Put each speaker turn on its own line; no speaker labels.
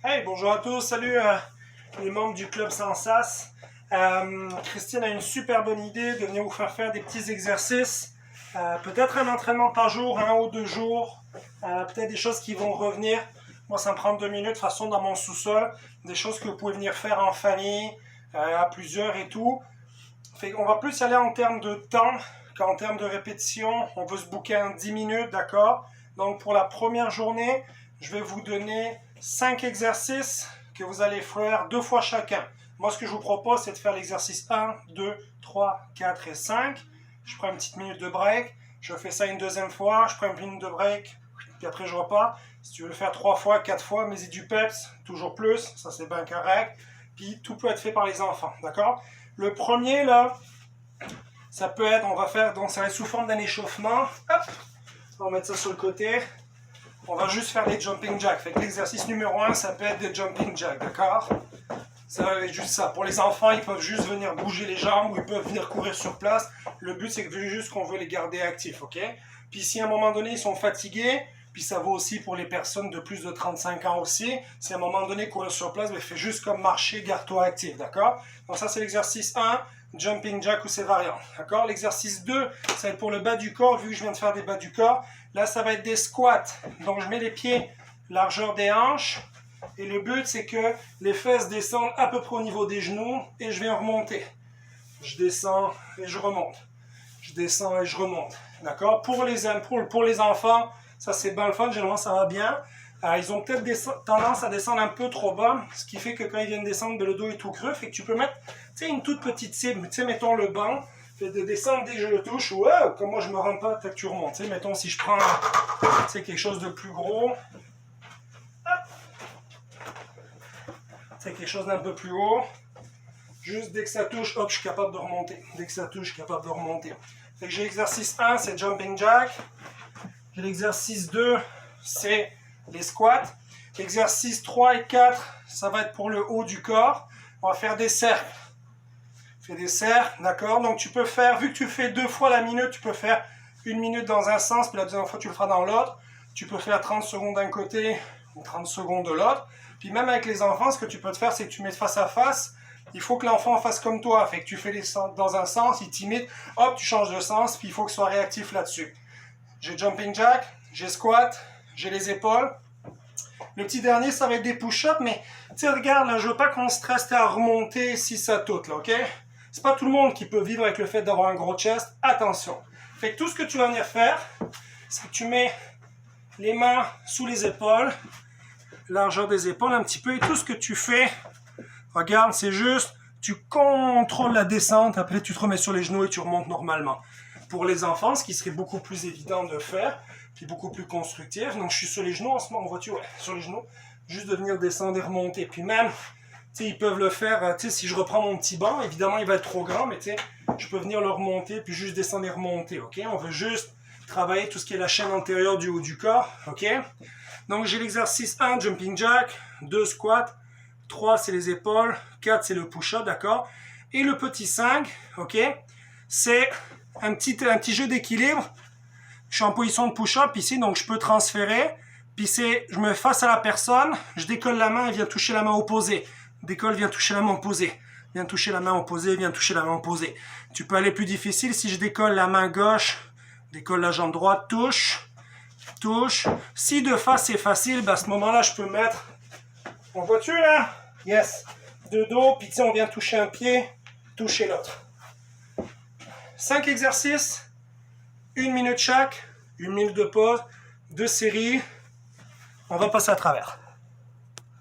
Hey, bonjour à tous, salut les membres du club Sans Sas. Christine a une super bonne idée de venir vous faire des petits exercices. Peut-être un entraînement par jour, 1 ou 2 jours. Peut-être des choses qui vont revenir. Moi, ça me prend 2 minutes, de toute façon, dans mon sous-sol. Des choses que vous pouvez venir faire en famille, à plusieurs et tout. On va plus y aller en termes de temps qu'en termes de répétition. On veut se booker en 10 minutes, d'accord? Donc, pour la première journée, je vais vous donner 5 exercices que vous allez faire 2 fois chacun. Moi, ce que je vous propose, c'est de faire l'exercice 1, 2, 3, 4 et 5. Je prends une petite minute de break. Je fais ça une deuxième fois. Je prends une minute de break. Puis après, je repars. Si tu veux le faire 3 fois, 4 fois, mets-y du peps. Toujours plus. Ça, c'est bien correct. Puis, tout peut être fait par les enfants. D'accord? Le premier, là, ça peut être, on va faire, donc ça va être sous forme d'un échauffement. Hop! On va mettre ça sur le côté. On va juste faire des jumping jacks. Fait que l'exercice numéro 1, ça peut être des jumping jacks, d'accord? Ça va être juste ça. Pour les enfants, ils peuvent juste venir bouger les jambes ou ils peuvent venir courir sur place. Le but, c'est juste qu'on veut les garder actifs, ok? Puis si à un moment donné, ils sont fatigués, puis ça vaut aussi pour les personnes de plus de 35 ans aussi, si à un moment donné, courir sur place, ben, fais juste comme marcher, garde-toi actif, d'accord? Donc ça, c'est l'exercice 1, jumping jack ou ses variantes, d'accord? L'exercice 2, ça va être pour le bas du corps, vu que je viens de faire des bas du corps. Là, ça va être des squats. Donc, je mets les pieds largeur des hanches. Et le but, c'est que les fesses descendent à peu près au niveau des genoux et je viens remonter. Je descends et je remonte. Je descends et je remonte. D'accord? Pour les enfants, ça c'est bien le fun. Généralement, ça va bien. Ils ont peut-être tendance à descendre un peu trop bas, ce qui fait que quand ils viennent descendre, le dos est tout creux. Fait que tu peux mettre une toute petite cible. Mettons le banc. Fait de descendre dès que je le touche. Ou comme moi je me rends pas, peut-être que tu remontes. Mettons si je prends quelque chose de plus gros. Quelque chose d'un peu plus haut. Juste dès que ça touche, hop, je suis capable de remonter. Dès que ça touche, je suis capable de remonter. Fait que j'ai l'exercice 1, c'est jumping jack. J'ai l'exercice 2, c'est les squats. L'exercice 3 et 4, ça va être pour le haut du corps. On va faire des cercles. Fais des cercles, d'accord? Donc tu peux faire, vu que tu fais 2 fois la minute, tu peux faire 1 minute dans un sens, puis la deuxième fois tu le feras dans l'autre. Tu peux faire 30 secondes d'un côté ou 30 secondes de l'autre. Puis même avec les enfants, ce que tu peux te faire, c'est que tu mets face à face. Il faut que l'enfant fasse comme toi. Fait que tu fais dans un sens, il t'imite, hop, tu changes de sens, puis il faut qu'il soit réactif là-dessus. J'ai jumping jack, j'ai squat, j'ai les épaules. Le petit dernier, ça va être des push-ups, mais tu sais, regarde, là, je veux pas qu'on stresse à remonter si ça toute, là, ok? C'est pas tout le monde qui peut vivre avec le fait d'avoir un gros chest. Attention. Fait que tout ce que tu vas venir faire, c'est que tu mets les mains sous les épaules, largeur des épaules un petit peu, et tout ce que tu fais, regarde, c'est juste, tu contrôles la descente, après tu te remets sur les genoux et tu remontes normalement. Pour les enfants, ce qui serait beaucoup plus évident de faire, puis beaucoup plus constructif, donc je suis sur les genoux en ce moment, vois-tu, ouais, sur les genoux, juste de venir descendre et remonter, puis même, tu sais, ils peuvent le faire, tu sais, si je reprends mon petit banc, évidemment il va être trop grand, mais tu sais, je peux venir le remonter, puis juste descendre et remonter, ok? On veut juste travailler tout ce qui est la chaîne antérieure du haut du corps, ok? Donc j'ai l'exercice 1, jumping jack, 2 squats, 3 c'est les épaules, 4 c'est le push-up, d'accord? Et le petit 5, ok? C'est un petit jeu d'équilibre. Je suis en position de push-up ici, donc je peux transférer. Puis je me face à la personne, je décolle la main et viens toucher la main opposée. Décolle, viens toucher la main opposée. Viens toucher la main opposée, viens toucher la main opposée. Tu peux aller plus difficile si je décolle la main gauche, décolle la jambe droite, touche. Touche. Si de face c'est facile, ben à ce moment-là, je peux mettre. On voit-tu là? Yes. De dos, puis tu sais, on vient toucher un pied, toucher l'autre. 5 exercices, 1 minute chaque, 1 minute de pause, 2 séries. On va passer à travers.